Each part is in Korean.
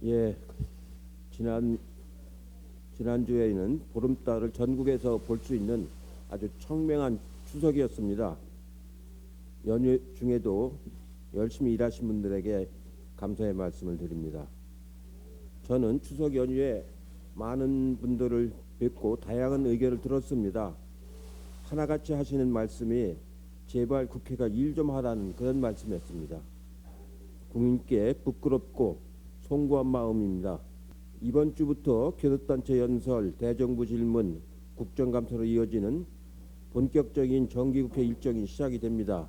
예, 지난주에는 보름달을 전국에서 볼 수 있는 아주 청명한 추석이었습니다. 연휴 중에도 열심히 일하신 분들에게 감사의 말씀을 드립니다. 저는 추석 연휴에 많은 분들을 뵙고 다양한 의견을 들었습니다. 하나같이 하시는 말씀이 제발 국회가 일 좀 하라는 그런 말씀이었습니다. 국민께 부끄럽고 송구한 마음입니다. 이번 주부터 교섭단체 연설, 대정부 질문, 국정감사로 이어지는 본격적인 정기국회 일정이 시작이 됩니다.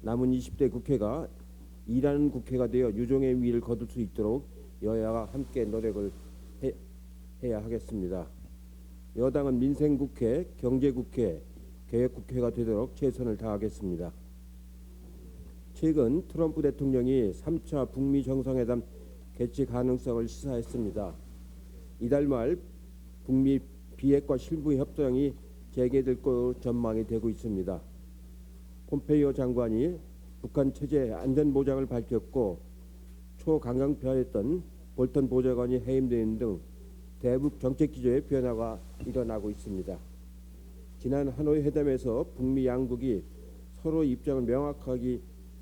남은 20대 국회가 일하는 국회가 되어 유종의 미를 거둘 수 있도록 여야가 함께 노력을 해야 하겠습니다. 여당은 민생국회, 경제국회, 개혁국회가 되도록 최선을 다하겠습니다. 최근 트럼프 대통령이 3차 북미 정상회담 개최 가능성을 시사했습니다. 이달 말 북미 비핵화 실무 협정이 재개될 것으로 전망이 되고 있습니다. 폼페이오 장관이 북한 체제 안전 보장을 밝혔고 초강경파였던 볼턴 보좌관이 해임되는 등 대북 정책 기조의 변화가 일어나고 있습니다. 지난 하노이 회담에서 북미 양국이 서로 입장을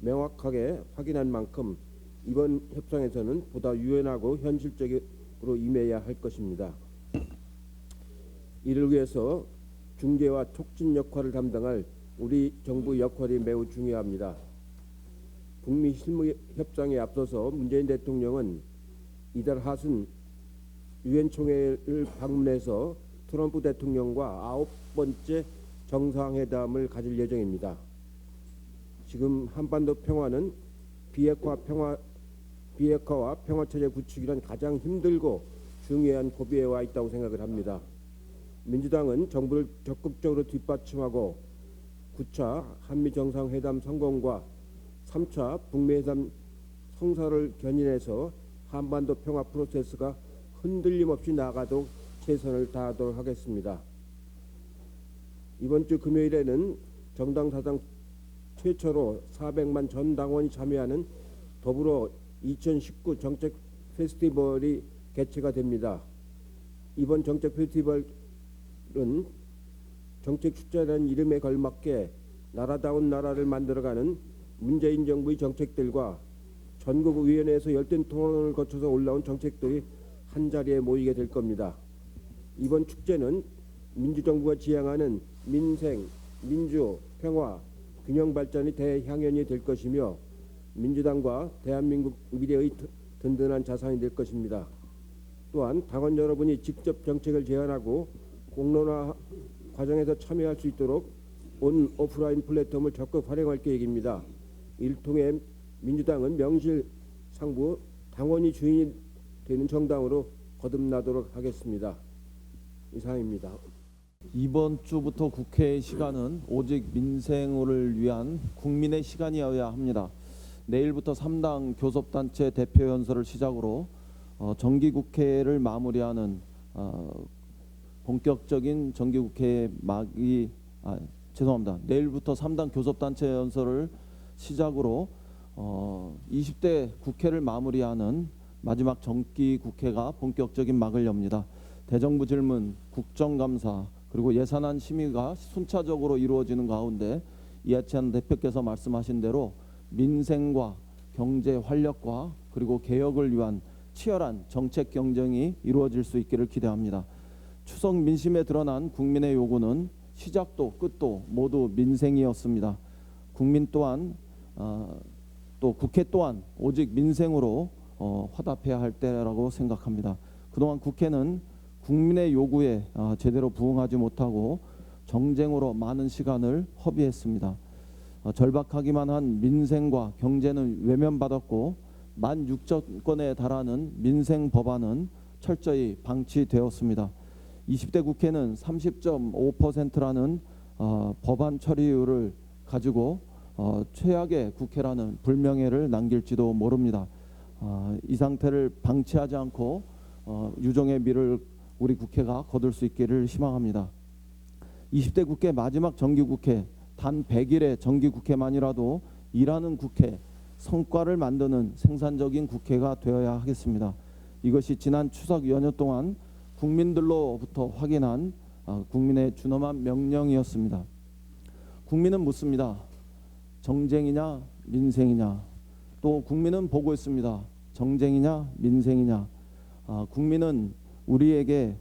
명확하게 확인한 만큼 이번 협상에서는 보다 유연하고 현실적으로 임해야 할 것입니다. 이를 위해서 중재와 촉진 역할을 담당할 우리 정부 역할이 매우 중요합니다. 북미 실무 협상에 앞서서 문재인 대통령은 이달 하순 유엔 총회를 방문해서 트럼프 대통령과 9번째 정상회담을 가질 예정입니다. 지금 한반도 평화는 비핵화와 평화체제 구축이란 가장 힘들고 중요한 고비에 와 있다고 생각을 합니다. 민주당은 정부를 적극적으로 뒷받침하고 9차 한미정상회담 성공과 3차 북미회담 성사를 견인해서 한반도 평화 프로세스가 흔들림 없이 나아가도록 최선을 다하도록 하겠습니다. 이번 주 금요일에는 정당 사상 최초로 400만 전 당원이 참여하는 더불어 2019 정책 페스티벌이 개최가 됩니다. 이번 정책 페스티벌은 정책 축제라는 이름에 걸맞게 나라다운 나라를 만들어가는 문재인 정부의 정책들과 전국 의원회에서 열띤 토론을 거쳐서 올라온 정책들이 한자리에 모이게 될 겁니다. 이번 축제는 민주정부가 지향하는 민생, 민주, 평화, 균형 발전이 대향연이 될 것이며 민주당과 대한민국 미래의 든든한 자산이 될 것입니다. 또한 당원 여러분이 직접 정책을 제안하고 공론화 과정에서 참여할 수 있도록 온 오프라인 플랫폼을 적극 활용할 계획입니다. 이를 통해 민주당은 명실상부 당원이 주인이 되는 정당으로 거듭나도록 하겠습니다. 이상입니다. 이번 주부터 국회의 시간은 오직 민생을 위한 국민의 시간이어야 합니다. 내일부터 3당 교섭단체 대표 연설을 시작으로 정기국회를 마무리하는 본격적인 정기국회의 내일부터 3당 교섭단체 연설을 시작으로 20대 국회를 마무리하는 마지막 정기국회가 본격적인 막을 엽니다. 대정부 질문, 국정감사 그리고 예산안 심의가 순차적으로 이루어지는 가운데 이해찬 대표께서 말씀하신 대로 민생과 경제 활력과 그리고 개혁을 위한 치열한 정책 경쟁이 이루어질 수 있기를 기대합니다. 추석 민심에 드러난 국민의 요구는 시작도 끝도 모두 민생이었습니다. 국민 또한 또 국회 또한 오직 민생으로 화답해야 할 때라고 생각합니다. 그동안 국회는 국민의 요구에 제대로 부응하지 못하고 정쟁으로 많은 시간을 허비했습니다. 절박하기만 한 민생과 경제는 외면받았고 16,000건에 달하는 민생 법안은 철저히 방치되었습니다. 20대 국회는 30.5%라는 법안 처리율을 가지고 최악의 국회라는 불명예를 남길지도 모릅니다. 이 상태를 방치하지 않고 유종의 미를 우리 국회가 거둘 수 있기를 희망합니다. 20대 국회 마지막 정기국회 단 100일의 정기국회만이라도 일하는 국회, 성과를 만드는 생산적인 국회가 되어야 하겠습니다. 이것이 지난 추석 연휴 동안 국민들로부터 확인한 국민의 준엄한 명령이었습니다. 국민은 묻습니다. 정쟁이냐 민생이냐. 또 국민은 보고 있습니다. 정쟁이냐 민생이냐. 국민은 우리에게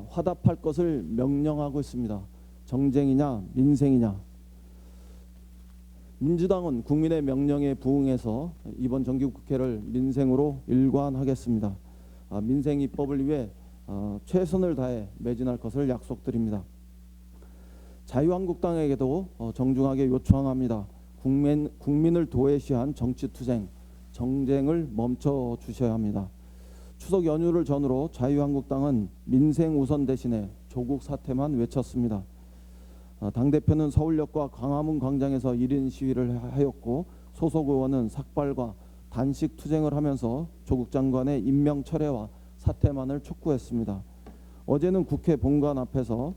화답할 것을 명령하고 있습니다. 정쟁이냐 민생이냐. 민주당은 국민의 명령에 부응해서 이번 정기국회를 민생으로 일관하겠습니다. 민생 입법을 위해 최선을 다해 매진할 것을 약속드립니다. 자유한국당에게도 정중하게 요청합니다. 국민을 도외시한 정치투쟁, 정쟁을 멈춰 주셔야 합니다. 추석 연휴를 전후로 자유한국당은 민생 우선 대신에 조국 사퇴만 외쳤습니다. 당대표는 서울역과 광화문 광장에서 1인 시위를 하였고 소속 의원은 삭발과 단식 투쟁을 하면서 조국 장관의 임명 철회와 사퇴만을 촉구했습니다. 어제는 국회 본관 앞에서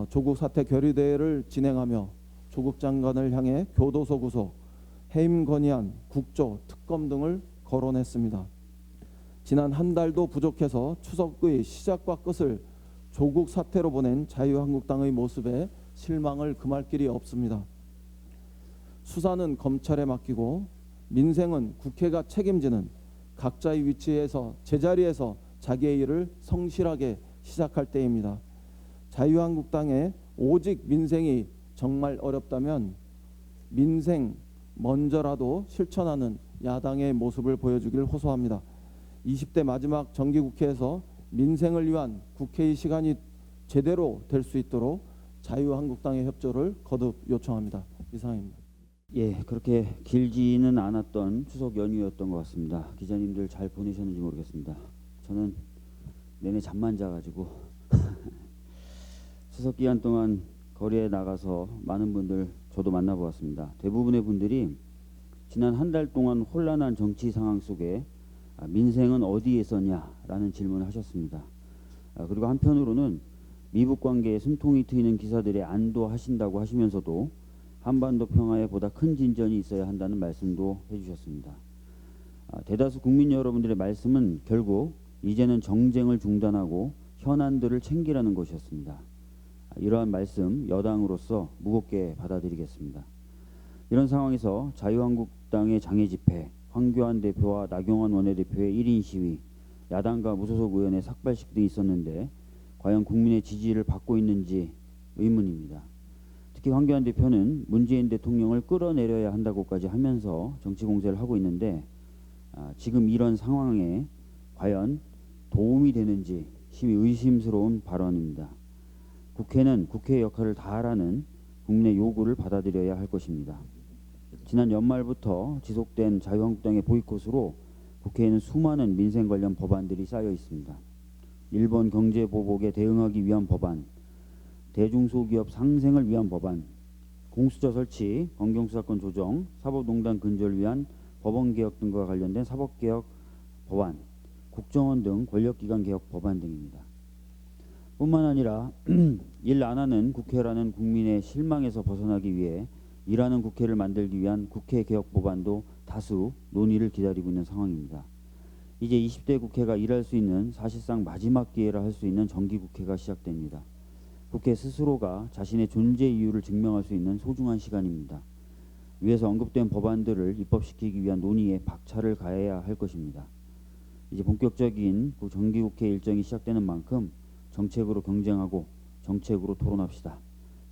조국 사퇴 결의대회를 진행하며 조국 장관을 향해 교도소 구속, 해임 건의안, 국조, 특검 등을 거론했습니다. 지난 한 달도 부족해서 추석의 시작과 끝을 조국 사퇴로 보낸 자유한국당의 모습에 실망을 금할 길이 없습니다. 수사는 검찰에 맡기고 민생은 국회가 책임지는 각자의 위치에서 제자리에서 자기의 일을 성실하게 시작할 때입니다. 자유한국당의 오직 민생이 정말 어렵다면 민생 먼저라도 실천하는 야당의 모습을 보여주길 호소합니다. 20대 마지막 정기국회에서 민생을 위한 국회의 시간이 제대로 될 수 있도록 자유한국당의 협조를 거듭 요청합니다. 이상입니다. 예, 그렇게 길지는 않았던 추석 연휴였던 것 같습니다. 기자님들 잘 보내셨는지 모르겠습니다. 저는 내내 잠만 자가지고 추석 기간 동안 거리에 나가서 많은 분들 저도 만나보았습니다. 대부분의 분들이 지난 한 달 동안 혼란한 정치 상황 속에 민생은 어디에 있었냐라는 질문을 하셨습니다. 그리고 한편으로는 미북 관계에 숨통이 트이는 기사들에 안도하신다고 하시면서도 한반도 평화에 보다 큰 진전이 있어야 한다는 말씀도 해주셨습니다. 대다수 국민 여러분들의 말씀은 결국 이제는 정쟁을 중단하고 현안들을 챙기라는 것이었습니다. 이러한 말씀 여당으로서 무겁게 받아들이겠습니다. 이런 상황에서 자유한국당의 장애 집회, 황교안 대표와 나경원 원내대표의 1인 시위, 야당과 무소속 의원의 삭발식 등이 있었는데 과연 국민의 지지를 받고 있는지 의문입니다. 특히 황교안 대표는 문재인 대통령을 끌어내려야 한다고까지 하면서 정치 공세를 하고 있는데 지금 이런 상황에 과연 도움이 되는지 심히 의심스러운 발언입니다. 국회는 국회의 역할을 다하라는 국민의 요구를 받아들여야 할 것입니다. 지난 연말부터 지속된 자유한국당의 보이콧으로 국회에는 수많은 민생 관련 법안들이 쌓여 있습니다. 일본 경제 보복에 대응하기 위한 법안, 대중소기업 상생을 위한 법안, 공수처 설치, 검경수사권 조정, 사법농단 근절을 위한 법원개혁 등과 관련된 사법개혁 법안, 국정원 등 권력기관 개혁 법안 등입니다. 뿐만 아니라 일 안 하는 국회라는 국민의 실망에서 벗어나기 위해 일하는 국회를 만들기 위한 국회 개혁 법안도 다수 논의를 기다리고 있는 상황입니다. 이제 20대 국회가 일할 수 있는 사실상 마지막 기회라 할 수 있는 정기국회가 시작됩니다. 국회 스스로가 자신의 존재 이유를 증명할 수 있는 소중한 시간입니다. 위에서 언급된 법안들을 입법시키기 위한 논의에 박차를 가해야 할 것입니다. 이제 본격적인 정기국회 일정이 시작되는 만큼 정책으로 경쟁하고 정책으로 토론합시다.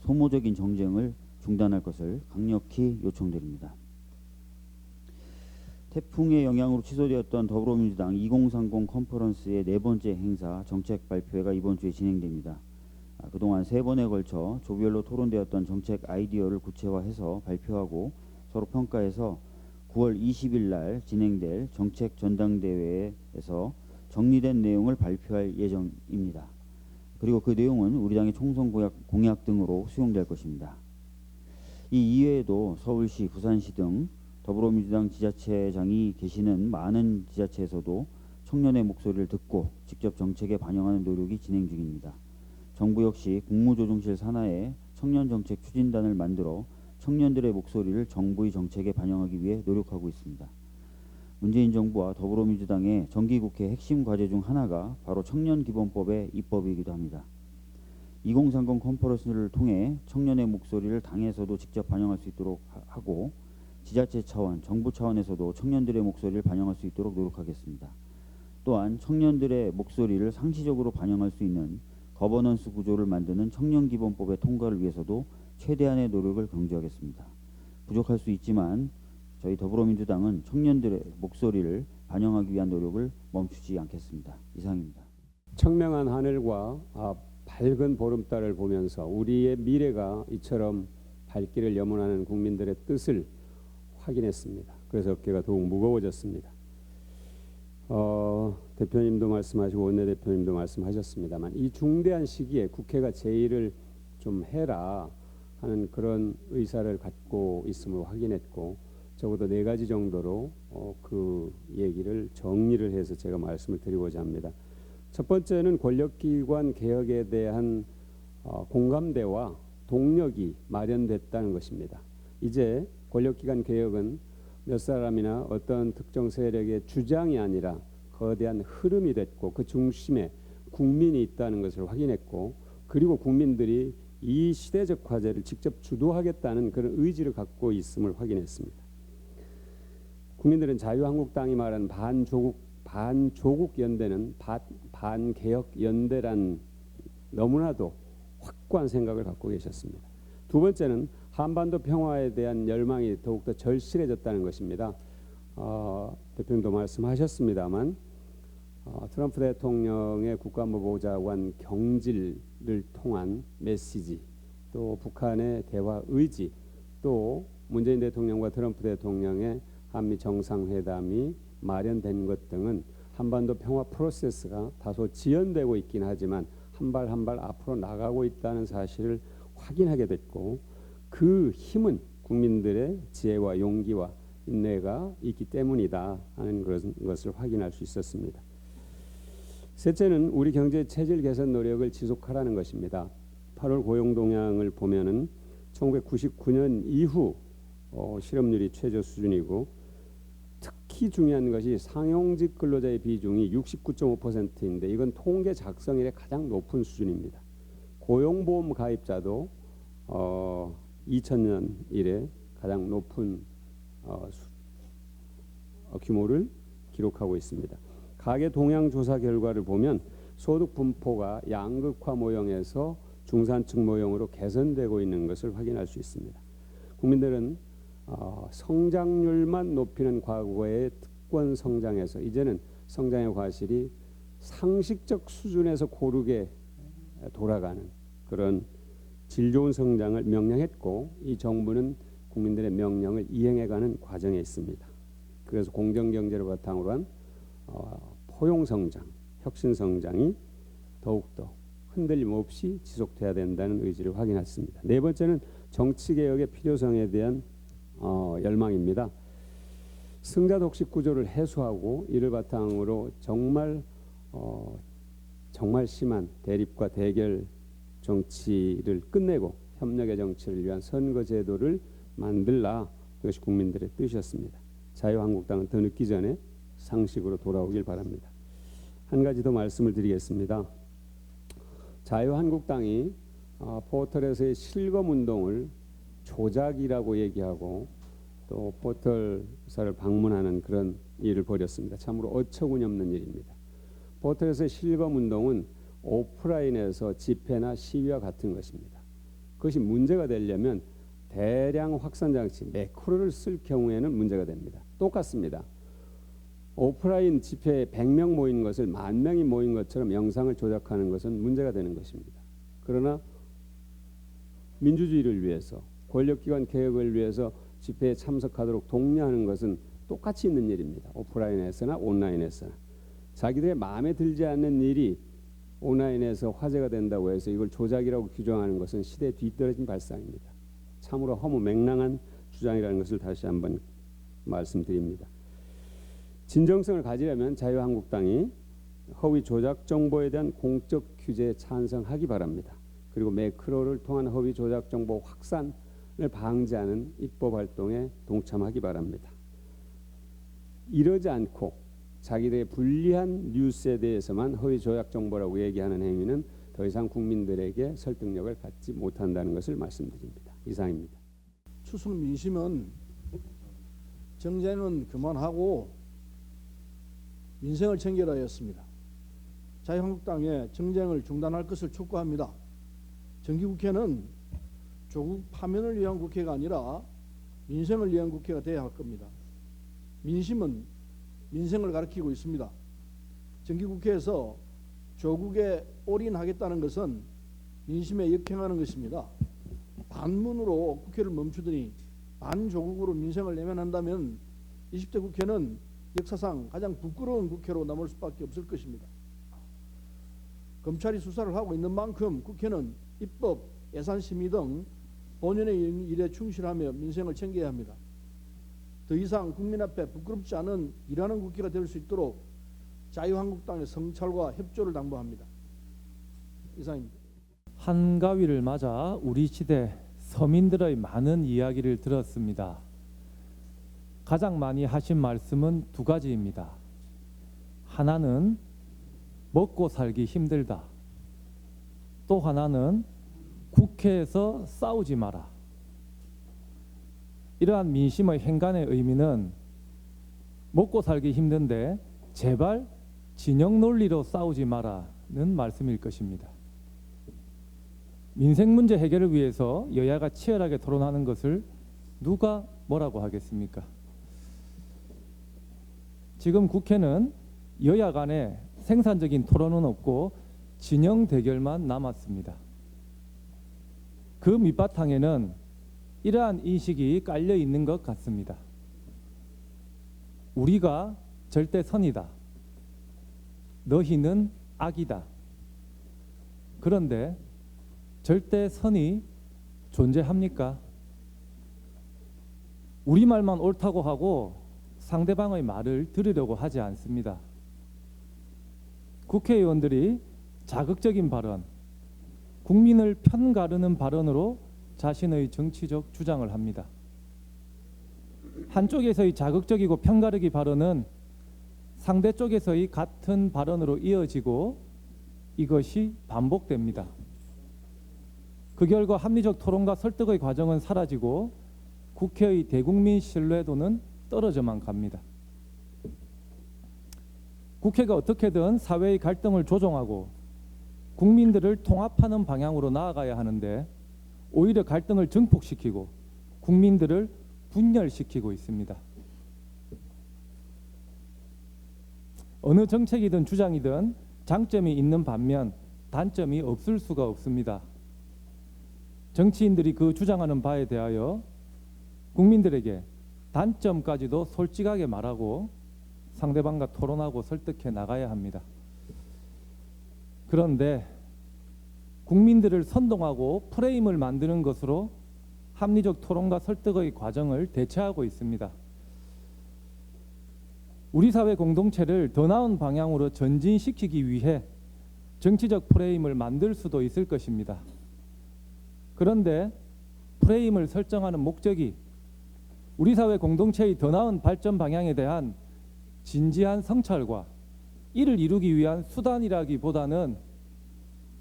소모적인 정쟁을 중단할 것을 강력히 요청드립니다. 태풍의 영향으로 취소되었던 더불어민주당 2030 컨퍼런스의 네 번째 행사 정책 발표회가 이번 주에 진행됩니다. 그동안 3번에 걸쳐 조별로 토론되었던 정책 아이디어를 구체화해서 발표하고 서로 평가해서 9월 20일 날 진행될 정책 전당대회에서 정리된 내용을 발표할 예정입니다. 그리고 그 내용은 우리 당의 총선 공약 등으로 수용될 것입니다. 이 이외에도 서울시, 부산시 등 더불어민주당 지자체장이 계시는 많은 지자체에서도 청년의 목소리를 듣고 직접 정책에 반영하는 노력이 진행 중입니다. 정부 역시 국무조정실 산하에 청년정책 추진단을 만들어 청년들의 목소리를 정부의 정책에 반영하기 위해 노력하고 있습니다. 문재인 정부와 더불어민주당의 정기국회 핵심 과제 중 하나가 바로 청년기본법의 입법이기도 합니다. 2030 컨퍼런스를 통해 청년의 목소리를 당에서도 직접 반영할 수 있도록 하고 지자체 차원, 정부 차원에서도 청년들의 목소리를 반영할 수 있도록 노력하겠습니다. 또한 청년들의 목소리를 상시적으로 반영할 수 있는 거버넌스 구조를 만드는 청년기본법의 통과를 위해서도 최대한의 노력을 경주하겠습니다. 부족할 수 있지만 저희 더불어민주당은 청년들의 목소리를 반영하기 위한 노력을 멈추지 않겠습니다. 이상입니다. 청명한 하늘과 밝은 보름달을 보면서 우리의 미래가 이처럼 밝기를 염원하는 국민들의 뜻을 확인했습니다. 그래서 어깨가 더욱 무거워졌습니다. 대표님도 말씀하시고 원내대표님도 말씀하셨습니다만 이 중대한 시기에 국회가 제의를 좀 해라 하는 그런 의사를 갖고 있음을 확인했고 적어도 4가지 정도로 그 얘기를 정리를 해서 제가 말씀을 드리고자 합니다. 첫 번째는 권력기관 개혁에 대한 공감대와 동력이 마련됐다는 것입니다. 이제 권력기관 개혁은 몇 사람이나 어떤 특정 세력의 주장이 아니라 거대한 흐름이 됐고 그 중심에 국민이 있다는 것을 확인했고 그리고 국민들이 이 시대적 과제를 직접 주도하겠다는 그런 의지를 갖고 있음을 확인했습니다. 국민들은 자유한국당이 말한 반조국 연대는 반개혁 연대란 너무나도 확고한 생각을 갖고 계셨습니다. 두 번째는 한반도 평화에 대한 열망이 더욱더 절실해졌다는 것입니다. 대표님도 말씀하셨습니다만 트럼프 대통령의 국가안보보좌관 경질을 통한 메시지, 또 북한의 대화 의지, 또 문재인 대통령과 트럼프 대통령의 한미 정상회담이 마련된 것 등은 한반도 평화 프로세스가 다소 지연되고 있긴 하지만 한 발 한 발 앞으로 나가고 있다는 사실을 확인하게 됐고 그 힘은 국민들의 지혜와 용기와 인내가 있기 때문이다 하는 것을 확인할 수 있었습니다. 셋째는 우리 경제 체질 개선 노력을 지속하라는 것입니다. 8월 고용 동향을 보면은 1999년 이후 실업률이 최저 수준이고 특히 중요한 것이 상용직 근로자의 비중이 69.5%인데 이건 통계 작성 이래 가장 높은 수준입니다. 고용보험 가입자도 2000년 이래 가장 높은 규모를 기록하고 있습니다. 가계 동향 조사 결과를 보면 소득 분포가 양극화 모형에서 중산층 모형으로 개선되고 있는 것을 확인할 수 있습니다. 국민들은 성장률만 높이는 과거의 특권 성장에서 이제는 성장의 과실이 상식적 수준에서 고르게 돌아가는 그런 질 좋은 성장을 명령했고 이 정부는 국민들의 명령을 이행해가는 과정에 있습니다. 그래서 공정경제를 바탕으로 한 포용성장, 혁신성장이 더욱더 흔들림 없이 지속돼야 된다는 의지를 확인했습니다. 네 번째는 정치개혁의 필요성에 대한 열망입니다. 승자 독식 구조를 해소하고 이를 바탕으로 정말 심한 대립과 대결 정치를 끝내고 협력의 정치를 위한 선거 제도를 만들라. 그것이 국민들의 뜻이었습니다. 자유한국당은 더 늦기 전에 상식으로 돌아오길 바랍니다. 한 가지 더 말씀을 드리겠습니다. 자유한국당이 포털에서의 실검운동을 조작이라고 얘기하고 또 포털사를 방문하는 그런 일을 벌였습니다. 참으로 어처구니없는 일입니다. 포털에서의 실검운동은 오프라인에서 집회나 시위와 같은 것입니다. 그것이 문제가 되려면 대량 확산장치, 매크로를 쓸 경우에는 문제가 됩니다. 똑같습니다. 오프라인 집회에 100명 모인 것을 10,000명이 모인 것처럼 영상을 조작하는 것은 문제가 되는 것입니다. 그러나 민주주의를 위해서 권력기관 개혁을 위해서 집회에 참석하도록 독려하는 것은 똑같이 있는 일입니다. 오프라인에서나 온라인에서나. 자기들의 마음에 들지 않는 일이 온라인에서 화제가 된다고 해서 이걸 조작이라고 규정하는 것은 시대에 뒤떨어진 발상입니다. 참으로 허무맹랑한 주장이라는 것을 다시 한번 말씀드립니다. 진정성을 가지려면 자유한국당이 허위 조작 정보에 대한 공적 규제에 찬성하기 바랍니다. 그리고 매크로를 통한 허위 조작 정보 확산을 방지하는 입법 활동에 동참하기 바랍니다. 이러지 않고 자기들의 불리한 뉴스에 대해서만 허위 조작 정보라고 얘기하는 행위는 더 이상 국민들에게 설득력을 갖지 못한다는 것을 말씀드립니다. 이상입니다. 추수는 민심은 정쟁은 그만하고 민생을 챙기라 했습니다. 자유한국당의 정쟁을 중단할 것을 촉구합니다. 정기국회는 조국 파면을 위한 국회가 아니라 민생을 위한 국회가 되어야 할 겁니다. 민심은 민생을 가리키고 있습니다. 정기국회에서 조국에 올인하겠다는 것은 민심에 역행하는 것입니다. 반문으로 국회를 멈추더니 반조국으로 민생을 내면한다면 20대 국회는 역사상 가장 부끄러운 국회로 남을 수밖에 없을 것입니다. 검찰이 수사를 하고 있는 만큼 국회는 입법, 예산 심의 등 본연의 일에 충실하며 민생을 챙겨야 합니다. 더 이상 국민 앞에 부끄럽지 않은 일하는 국회가 될 수 있도록 자유한국당의 성찰과 협조를 당부합니다. 이상입니다. 한가위를 맞아 우리 시대 서민들의 많은 이야기를 들었습니다. 가장 많이 하신 말씀은 두 가지입니다. 하나는 먹고 살기 힘들다. 또 하나는 국회에서 싸우지 마라. 이러한 민심의 행간의 의미는 먹고 살기 힘든데 제발 진영 논리로 싸우지 마라는 말씀일 것입니다. 민생 문제 해결을 위해서 여야가 치열하게 토론하는 것을 누가 뭐라고 하겠습니까? 지금 국회는 여야 간에 생산적인 토론은 없고 진영 대결만 남았습니다. 그 밑바탕에는 이러한 인식이 깔려 있는 것 같습니다. 우리가 절대 선이다. 너희는 악이다. 그런데 절대 선이 존재합니까? 우리 말만 옳다고 하고 상대방의 말을 들으려고 하지 않습니다. 국회의원들이 자극적인 발언, 국민을 편가르는 발언으로 자신의 정치적 주장을 합니다. 한쪽에서의 자극적이고 편가르기 발언은 상대 쪽에서의 같은 발언으로 이어지고 이것이 반복됩니다. 그 결과 합리적 토론과 설득의 과정은 사라지고 국회의 대국민 신뢰도는 떨어져만 갑니다. 국회가 어떻게든 사회의 갈등을 조정하고 국민들을 통합하는 방향으로 나아가야 하는데 오히려 갈등을 증폭시키고 국민들을 분열시키고 있습니다. 어느 정책이든 주장이든 장점이 있는 반면 단점이 없을 수가 없습니다. 정치인들이 그 주장하는 바에 대하여 국민들에게 단점까지도 솔직하게 말하고 상대방과 토론하고 설득해 나가야 합니다. 그런데 국민들을 선동하고 프레임을 만드는 것으로 합리적 토론과 설득의 과정을 대체하고 있습니다. 우리 사회 공동체를 더 나은 방향으로 전진시키기 위해 정치적 프레임을 만들 수도 있을 것입니다. 그런데 프레임을 설정하는 목적이 우리 사회 공동체의 더 나은 발전 방향에 대한 진지한 성찰과 이를 이루기 위한 수단이라기보다는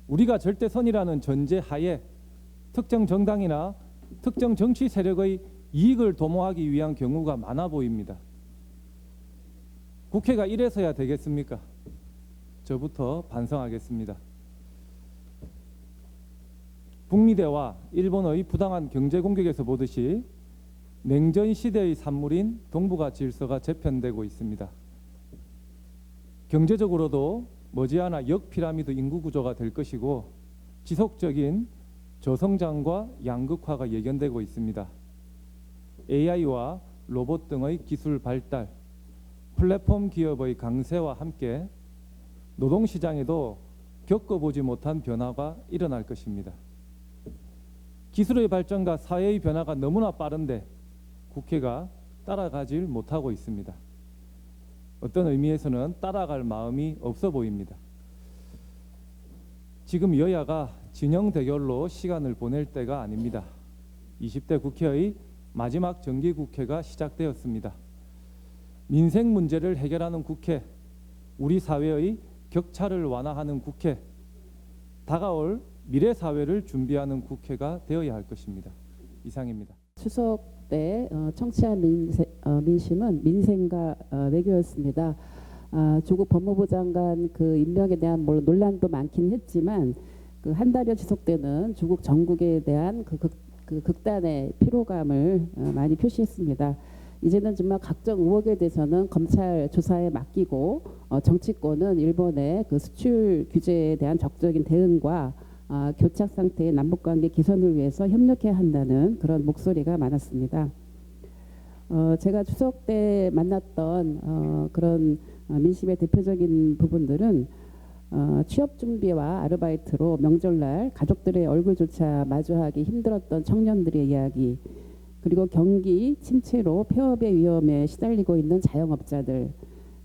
우리가 절대선이라는 전제 하에 특정 정당이나 특정 정치 세력의 이익을 도모하기 위한 경우가 많아 보입니다. 국회가 이래서야 되겠습니까? 저부터 반성하겠습니다. 북미대와 일본의 부당한 경제 공격에서 보듯이 냉전 시대의 산물인 동북아 질서가 재편되고 있습니다. 경제적으로도 머지않아 역피라미드 인구 구조가 될 것이고 지속적인 저성장과 양극화가 예견되고 있습니다. AI와 로봇 등의 기술 발달, 플랫폼 기업의 강세와 함께 노동시장에도 겪어보지 못한 변화가 일어날 것입니다. 기술의 발전과 사회의 변화가 너무나 빠른데 국회가 따라가질 못하고 있습니다. 어떤 의미에서는 따라갈 마음이 없어 보입니다. 지금 여야가 진영 대결로 시간을 보낼 때가 아닙니다. 20대 국회의 마지막 정기국회가 시작되었습니다. 민생 문제를 해결하는 국회, 우리 사회의 격차를 완화하는 국회, 다가올 미래 사회를 준비하는 국회가 되어야 할 것입니다. 이상입니다. 추석 때 청취한 민심은 민생과 외교였습니다. 조국 법무부 장관 그 임명에 대한 물론 논란도 많긴 했지만 그 한 달여 지속되는 조국 정국에 대한 그 극단의 피로감을 많이 표시했습니다. 이제는 정말 각종 의혹에 대해서는 검찰 조사에 맡기고 정치권은 일본의 그 수출 규제에 대한 적극적인 대응과 교착 상태의 남북관계 개선을 위해서 협력해야 한다는 그런 목소리가 많았습니다. 제가 추석 때 만났던 그런 민심의 대표적인 부분들은 취업 준비와 아르바이트로 명절날 가족들의 얼굴조차 마주하기 힘들었던 청년들의 이야기, 그리고 경기 침체로 폐업의 위험에 시달리고 있는 자영업자들,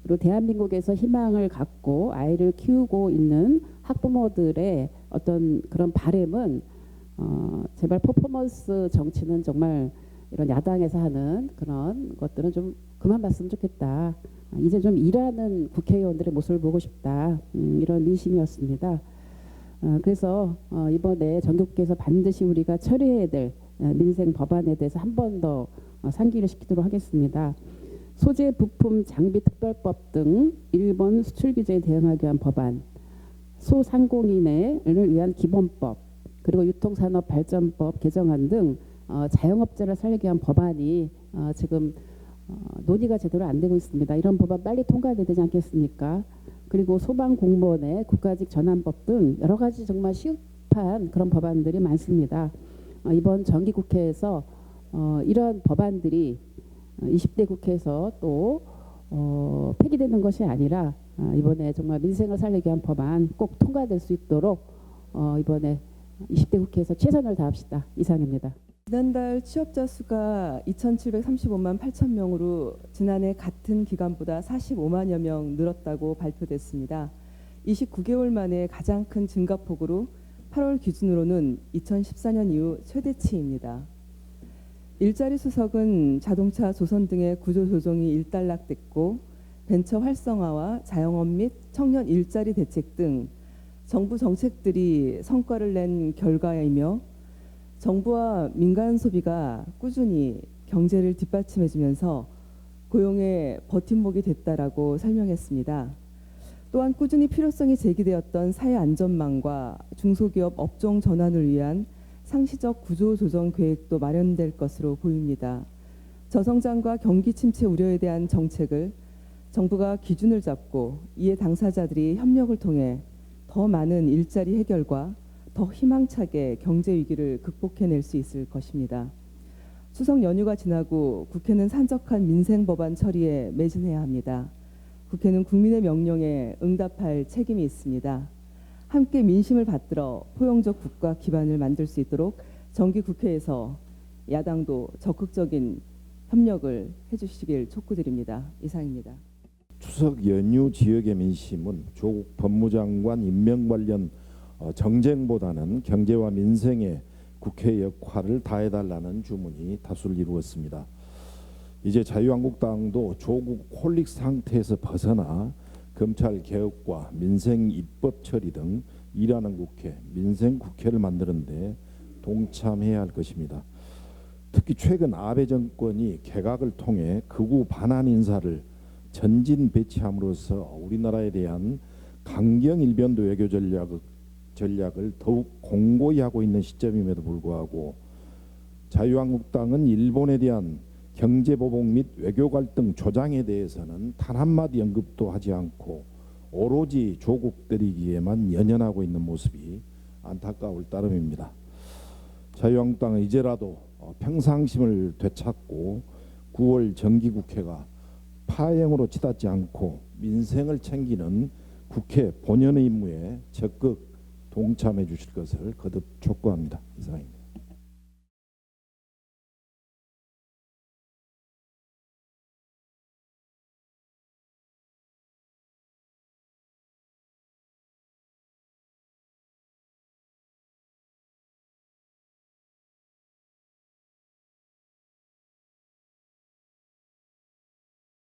그리고 대한민국에서 희망을 갖고 아이를 키우고 있는 학부모들의 어떤 그런 바램은 제발 퍼포먼스 정치는 정말 이런 야당에서 하는 그런 것들은 좀 그만 봤으면 좋겠다. 이제 좀 일하는 국회의원들의 모습을 보고 싶다. 이런 민심이었습니다. 그래서 이번에 정기국회에서 반드시 우리가 처리해야 될 민생 법안에 대해서 한 번 더 상기를 시키도록 하겠습니다. 소재, 부품, 장비 특별법 등 일본 수출 규제에 대응하기 위한 법안, 소상공인을 위한 기본법, 그리고 유통산업발전법 개정안 등 자영업자를 살리기 위한 법안이 지금 논의가 제대로 안 되고 있습니다. 이런 법안 빨리 통과돼야 되지 않겠습니까? 그리고 소방공무원의 국가직 전환법 등 여러 가지 정말 시급한 그런 법안들이 많습니다. 이번 정기국회에서 이런 법안들이 20대 국회에서 또 폐기되는 것이 아니라 이번에 정말 민생을 살리기 위한 법안 꼭 통과될 수 있도록 이번에 20대 국회에서 최선을 다합시다. 이상입니다. 지난달 취업자 수가 2,735만 8천 명으로 지난해 같은 기간보다 45만여 명 늘었다고 발표됐습니다. 29개월 만에 가장 큰 증가폭으로 8월 기준으로는 2014년 이후 최대치입니다. 일자리 수석은 자동차, 조선 등의 구조 조정이 일단락됐고 벤처 활성화와 자영업 및 청년 일자리 대책 등 정부 정책들이 성과를 낸 결과이며 정부와 민간 소비가 꾸준히 경제를 뒷받침해주면서 고용의 버팀목이 됐다라고 설명했습니다. 또한 꾸준히 필요성이 제기되었던 사회 안전망과 중소기업 업종 전환을 위한 상시적 구조 조정 계획도 마련될 것으로 보입니다. 저성장과 경기 침체 우려에 대한 정책을 정부가 기준을 잡고 이에 당사자들이 협력을 통해 더 많은 일자리 해결과 더 희망차게 경제 위기를 극복해낼 수 있을 것입니다. 추석 연휴가 지나고 국회는 산적한 민생 법안 처리에 매진해야 합니다. 국회는 국민의 명령에 응답할 책임이 있습니다. 함께 민심을 받들어 포용적 국가 기반을 만들 수 있도록 정기국회에서 야당도 적극적인 협력을 해주시길 촉구드립니다. 이상입니다. 추석 연휴 지역의 민심은 조국 법무장관 임명 관련 정쟁보다는 경제와 민생에 국회 역할을 다해달라는 주문이 다수를 이루었습니다. 이제 자유한국당도 조국 홀릭 상태에서 벗어나 검찰 개혁과 민생 입법 처리 등 일하는 국회, 민생 국회를 만드는데 동참해야 할 것입니다. 특히 최근 아베 정권이 개각을 통해 극우 반한 인사를 전진 배치함으로써 우리나라에 대한 강경 일변도 외교 전략을 더욱 공고히 하고 있는 시점임에도 불구하고 자유한국당은 일본에 대한 경제보복 및 외교 갈등 조장에 대해서는 단 한마디 언급도 하지 않고 오로지 조국 때리기에만 연연하고 있는 모습이 안타까울 따름입니다. 자유한국당은 이제라도 평상심을 되찾고 9월 정기국회가 파행으로 치닫지 않고 민생을 챙기는 국회 본연의 임무에 적극 동참해 주실 것을 거듭 촉구합니다. 이상입니다.